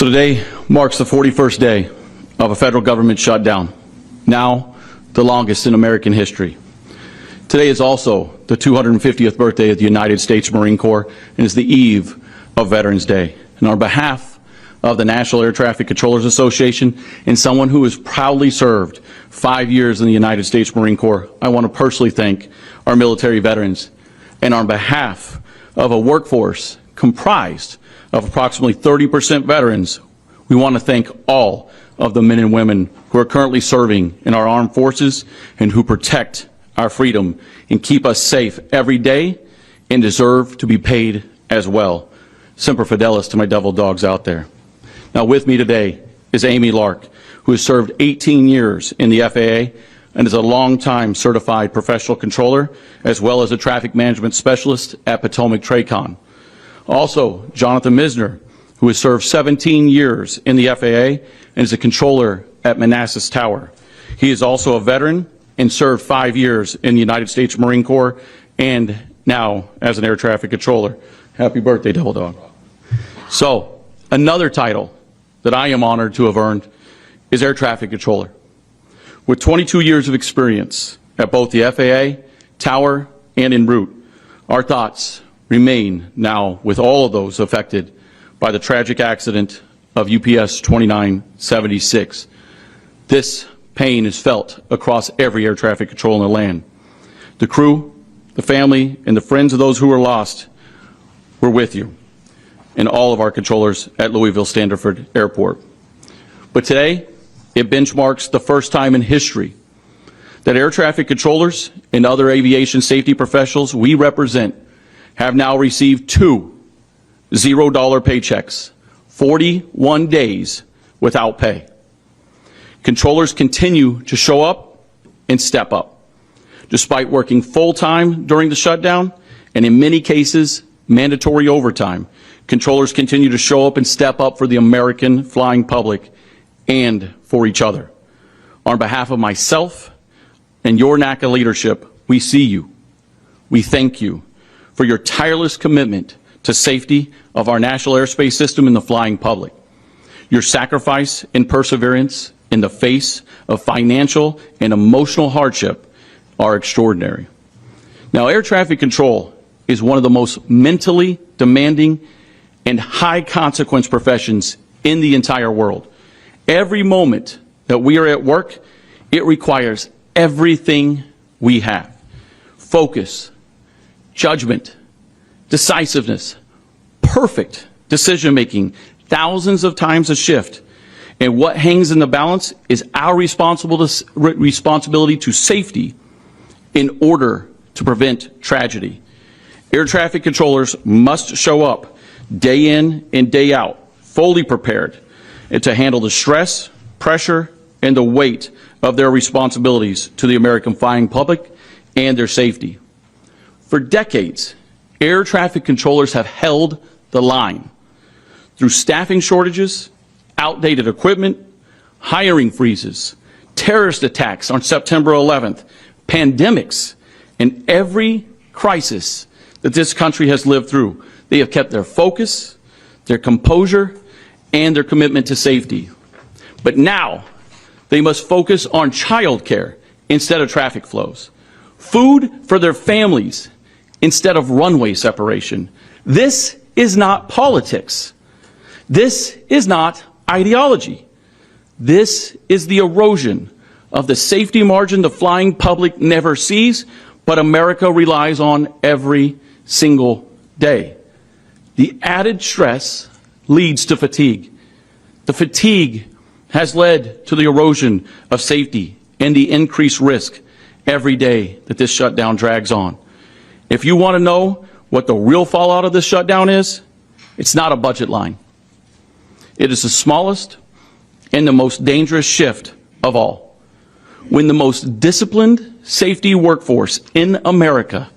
So today marks the 41st day of a federal government shutdown, now the longest in American history. Today is also the 250th birthday of the United States Marine Corps and is the eve of Veterans Day. And on behalf of the National Air Traffic Controllers Association and someone who has proudly served 5 years in the United States Marine Corps, I want to personally thank our military veterans. And on behalf of a workforce comprised of approximately 30% veterans, we want to thank all of the men and women who are currently serving in our armed forces and who protect our freedom and keep us safe every day and deserve to be paid as well. Semper Fidelis to my devil dogs out there. Now with me today is Amy Lark, who has served 18 years in the FAA and is a longtime certified professional controller as well as a traffic management specialist at Potomac Tracon. Also, Jonathan Misner, who has served 17 years in the FAA and is a controller at Manassas Tower. He is also a veteran and served 5 years in the United States Marine Corps and now as an air traffic controller. Happy birthday, Devil Dog. So, another title that I am honored to have earned is air traffic controller. With 22 years of experience at both the FAA, Tower, and en route, our thoughts remain now with all of those affected by the tragic accident of UPS 2976. This pain is felt across every air traffic control in the land. The crew, the family, and the friends of those who were lost were with you, and all of our controllers at Louisville Standerford Airport. But today, it benchmarks the first time in history that air traffic controllers and other aviation safety professionals we represent have now received 2 $0 paychecks, 41 days without pay. Controllers continue to show up and step up. Despite working full-time during the shutdown, and in many cases, mandatory overtime, controllers continue to show up and step up for the American flying public and for each other. On behalf of myself and your NATCA leadership, we see you. We thank you for your tireless commitment to safety of our national airspace system and the flying public. Your sacrifice and perseverance in the face of financial and emotional hardship are extraordinary. Now, air traffic control is one of the most mentally demanding and high consequence professions in the entire world. Every moment that we are at work, it requires everything we have. Focus, judgment, decisiveness, perfect decision-making, thousands of times a shift. And what hangs in the balance is our responsibility to safety in order to prevent tragedy. Air traffic controllers must show up day in and day out, fully prepared, and to handle the stress, pressure, and the weight of their responsibilities to the American flying public and their safety. For decades, air traffic controllers have held the line through staffing shortages, outdated equipment, hiring freezes, terrorist attacks on September 11th, pandemics, and every crisis that this country has lived through. They have kept their focus, their composure, and their commitment to safety. But now, they must focus on child care instead of traffic flows, food for their families instead of runway separation. This is not politics. This is not ideology. This is the erosion of the safety margin the flying public never sees, but America relies on every single day. The added stress leads to fatigue. The fatigue has led to the erosion of safety and the increased risk every day that this shutdown drags on. If you want to know what the real fallout of this shutdown is, it's not a budget line. It is the smallest and the most dangerous shift of all. When the most disciplined safety workforce in America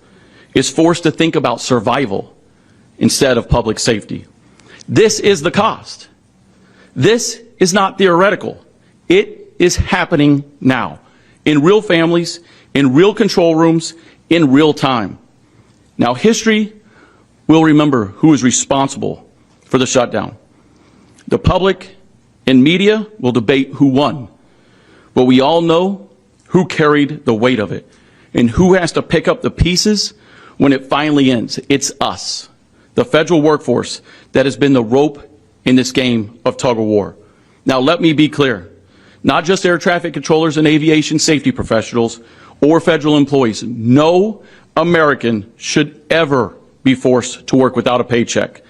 is forced to think about survival instead of public safety. This is the cost. This is not theoretical. It is happening now in real families, in real control rooms, in real time. Now, history will remember who is responsible for the shutdown. The public and media will debate who won, but we all know who carried the weight of it and who has to pick up the pieces when it finally ends. It's us, the federal workforce, that has been the rope in this game of tug of war. Now, let me be clear. Not just air traffic controllers and aviation safety professionals or federal employees. No American should ever be forced to work without a paycheck.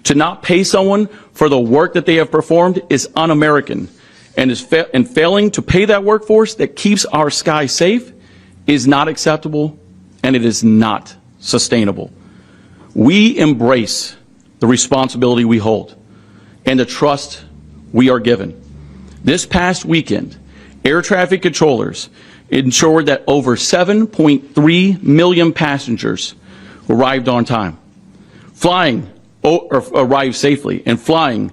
To not pay someone for the work that they have performed is un-American, and failing to pay that workforce that keeps our sky safe is not acceptable, and it is not sustainable. We embrace the responsibility we hold and the trust we are given. This past weekend, air traffic controllers ensured that over 7.3 million passengers arrived on time, arrived safely, and flying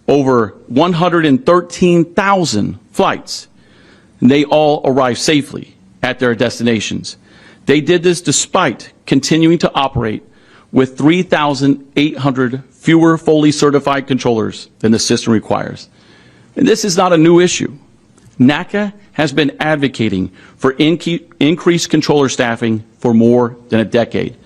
over 113,000 flights. And they all arrived safely at their destinations. They did this despite continuing to operate with 3,800 fewer fully certified controllers than the system requires. And this is not a new issue. NATCA has been advocating for increased controller staffing for more than a decade.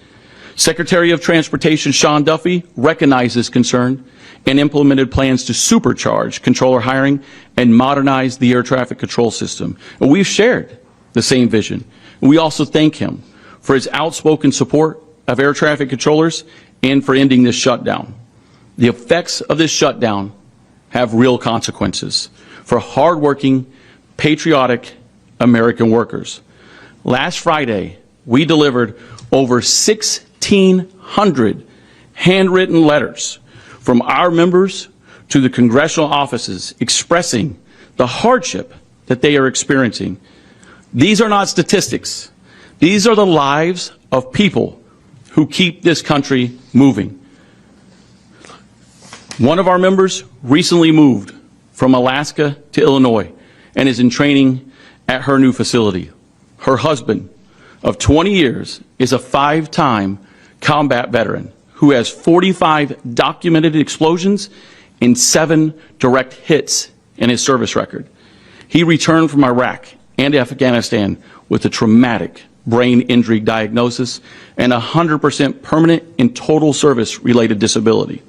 Secretary of Transportation Sean Duffy recognized this concern and implemented plans to supercharge controller hiring and modernize the air traffic control system. And we've shared the same vision. And we also thank him for his outspoken support of air traffic controllers and for ending this shutdown. The effects of this shutdown have real consequences for hardworking, patriotic American workers. Last Friday, we delivered over 1,600 handwritten letters from our members to the congressional offices expressing the hardship that they are experiencing. These are not statistics. These are the lives of people who keep this country moving. One of our members recently moved from Alaska to Illinois and is in training at her new facility. Her husband of 20 years is a 5-time combat veteran who has 45 documented explosions and 7 direct hits in his service record. He returned from Iraq and Afghanistan with a traumatic brain injury diagnosis and 100% permanent and total service-related disability.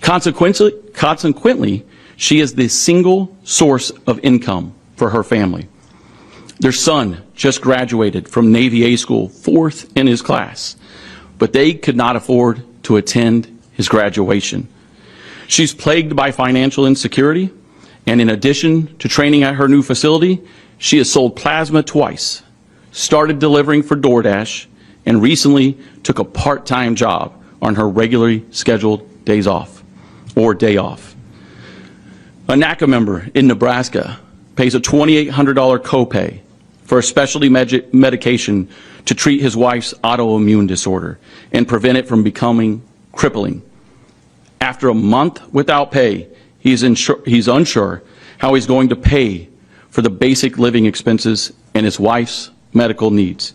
Consequently, she is the single source of income for her family. Their son just graduated from Navy A school, 4th in his class, but they could not afford to attend his graduation. She's plagued by financial insecurity, and in addition to training at her new facility, she has sold plasma twice, started delivering for DoorDash, and recently took a part-time job on her regularly scheduled days off or day off. A NATCA member in Nebraska pays a $2,800 copay for a specialty medication to treat his wife's autoimmune disorder and prevent it from becoming crippling. After a month without pay, he's unsure how he's going to pay for the basic living expenses and his wife's medical needs.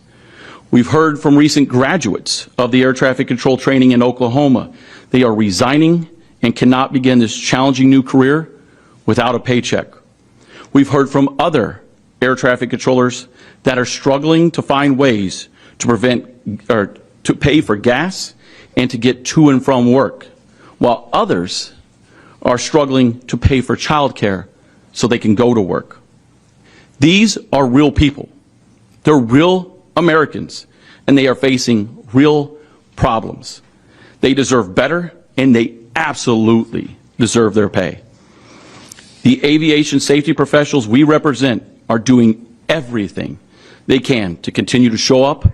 We've heard from recent graduates of the air traffic control training in Oklahoma. They are resigning and cannot begin this challenging new career without a paycheck. We've heard from other air traffic controllers that are struggling to find ways to to pay for gas and to get to and from work, while others are struggling to pay for childcare so they can go to work. These are real people. They're real Americans, and they are facing real problems. They deserve better, and they absolutely deserve their pay. The aviation safety professionals we represent are doing everything they can to continue to show up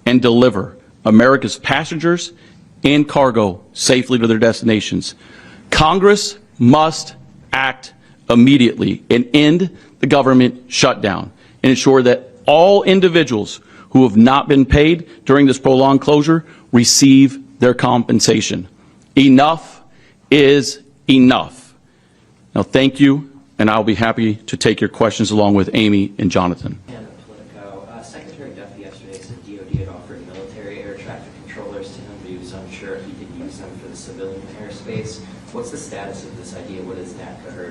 and deliver America's passengers and cargo safely to their destinations. Congress must act immediately and end the government shutdown and ensure that all individuals who have not been paid during this prolonged closure receive their compensation. Enough is enough. Now, thank you, and I'll be happy to take your questions along with Amy and Jonathan. Secretary Duffy yesterday said DOD had offered military air traffic controllers to him, but he was unsure if he could use them for the civilian airspace. What's the status of this idea? What is NATCA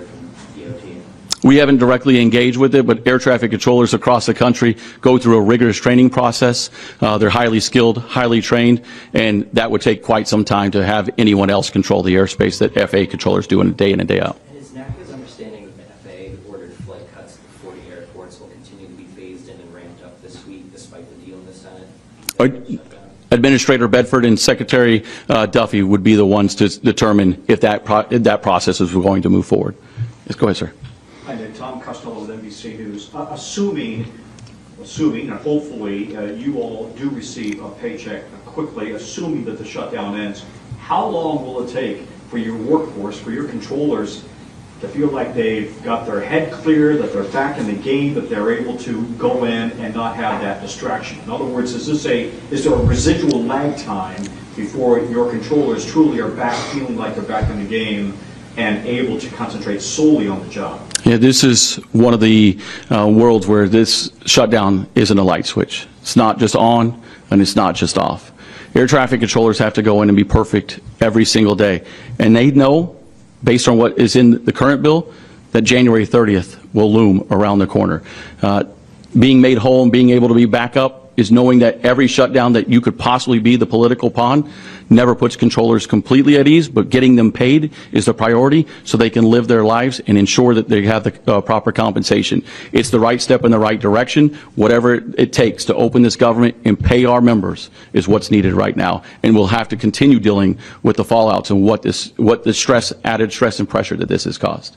heard from DOT? We haven't directly engaged with it, but air traffic controllers across the country go through a rigorous training process. They're highly skilled, highly trained, and that would take quite some time to have anyone else control the airspace that FAA controllers do in and day out. And is NATCA's understanding that the FAA ordered flight cuts to 40 airports will continue to be phased in and ramped up this week despite the deal in the Senate? Administrator Bedford and Secretary Duffy would be the ones to determine if that process is going to move forward. Yes, go ahead, sir. Hi, Nick. Tom Costello with NBC News. Assuming and hopefully you all do receive a paycheck quickly, assuming that the shutdown ends, how long will it take for your workforce, for your controllers, to feel like they've got their head clear, that they're back in the game, that they're able to go in and not have that distraction? In other words, is there a residual lag time before your controllers truly are back feeling like they're back in the game and able to concentrate solely on the job? Yeah, this is one of the worlds where this shutdown isn't a light switch. It's not just on and it's not just off. Air traffic controllers have to go in and be perfect every single day. And they know, based on what is in the current bill, that January 30th will loom around the corner. Being made whole and being able to be back up is knowing that every shutdown that you could possibly be the political pawn never puts controllers completely at ease, but getting them paid is the priority so they can live their lives and ensure that they have the proper compensation. It's the right step in the right direction. Whatever it takes to open this government and pay our members is what's needed right now. And we'll have to continue dealing with the fallouts and what the added stress and pressure that this has caused.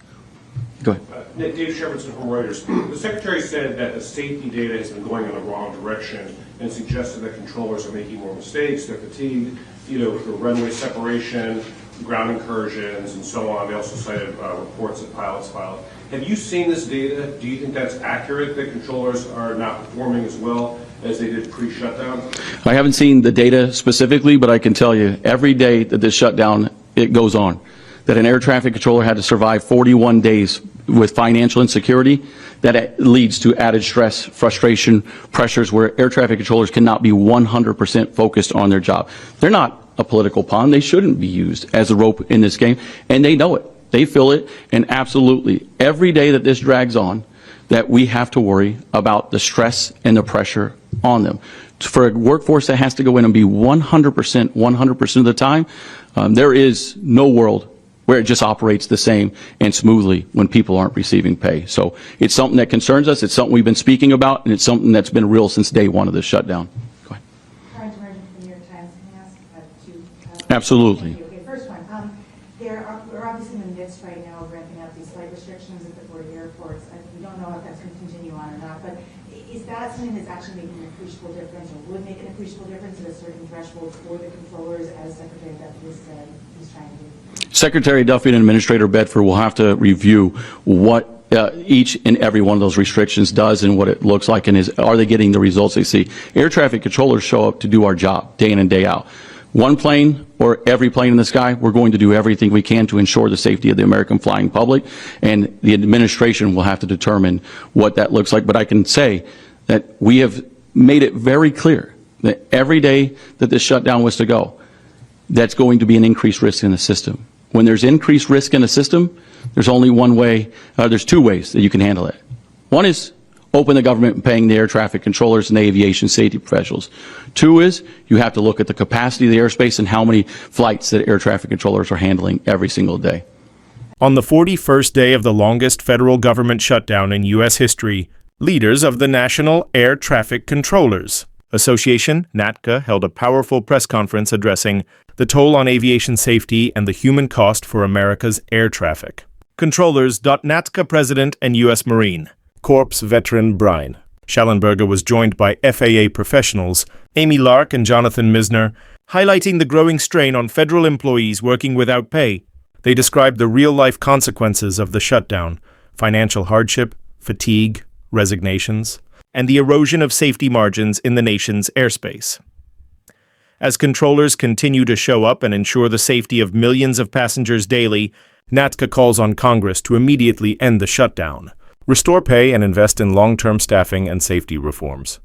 Go ahead. Nick, Dave Shepardson from Reuters. The Secretary said that the safety data has been going in the wrong direction and suggested that controllers are making more mistakes, they're fatigued, the runway separation, ground incursions, and so on. They also cited reports that pilots filed. Have you seen this data? Do you think that's accurate, that controllers are not performing as well as they did pre-shutdown? I haven't seen the data specifically, but I can tell you every day that this shutdown, it goes on, that an air traffic controller had to survive 41 days with financial insecurity, that leads to added stress, frustration, pressures where air traffic controllers cannot be 100% focused on their job. They're not a political pawn. They shouldn't be used as a rope in this game, and they know it. They feel it, and absolutely, every day that this drags on, that we have to worry about the stress and the pressure on them. For a workforce that has to go in and be 100% of the time, there is no world where it just operates the same and smoothly when people aren't receiving pay. So it's something that concerns us, it's something we've been speaking about, and it's something that's been real since day one of this shutdown. Go ahead. Trying to emerge from the New York Times, can I ask two? Absolutely. Okay, first one. We're obviously in the midst right now of ramping up these flight restrictions at the 40 airports. We don't know if that's going to continue on or not, but is that something that's actually making an appreciable difference or would make an appreciable difference at a certain threshold for the controllers, as Secretary Duffy said he's trying to do? Secretary Duffy and Administrator Bedford will have to review what each and every one of those restrictions does and what it looks like, and are they getting the results they see. Air traffic controllers show up to do our job day in and day out. One plane or every plane in the sky, we're going to do everything we can to ensure the safety of the American flying public, and the administration will have to determine what that looks like. But I can say that we have made it very clear that every day that this shutdown was to go, that's going to be an increased risk in the system. When there's increased risk in the system, there's only one way, there's two ways that you can handle it. One is open the government and paying the air traffic controllers and the aviation safety professionals. Two is you have to look at the capacity of the airspace and how many flights that air traffic controllers are handling every single day. On the 41st day of the longest federal government shutdown in U.S. history, leaders of the National Air Traffic Controllers Association, NATCA, held a powerful press conference addressing the toll on aviation safety and the human cost for America's air traffic. Controllers. NATCA President and U.S. Marine Corps veteran Brian Schallenberger was joined by FAA professionals Amy Lark and Jonathan Misner, highlighting the growing strain on federal employees working without pay. They described the real-life consequences of the shutdown: financial hardship, fatigue, resignations, and the erosion of safety margins in the nation's airspace. As controllers continue to show up and ensure the safety of millions of passengers daily, NATCA calls on Congress to immediately end the shutdown, restore pay, and invest in long-term staffing and safety reforms.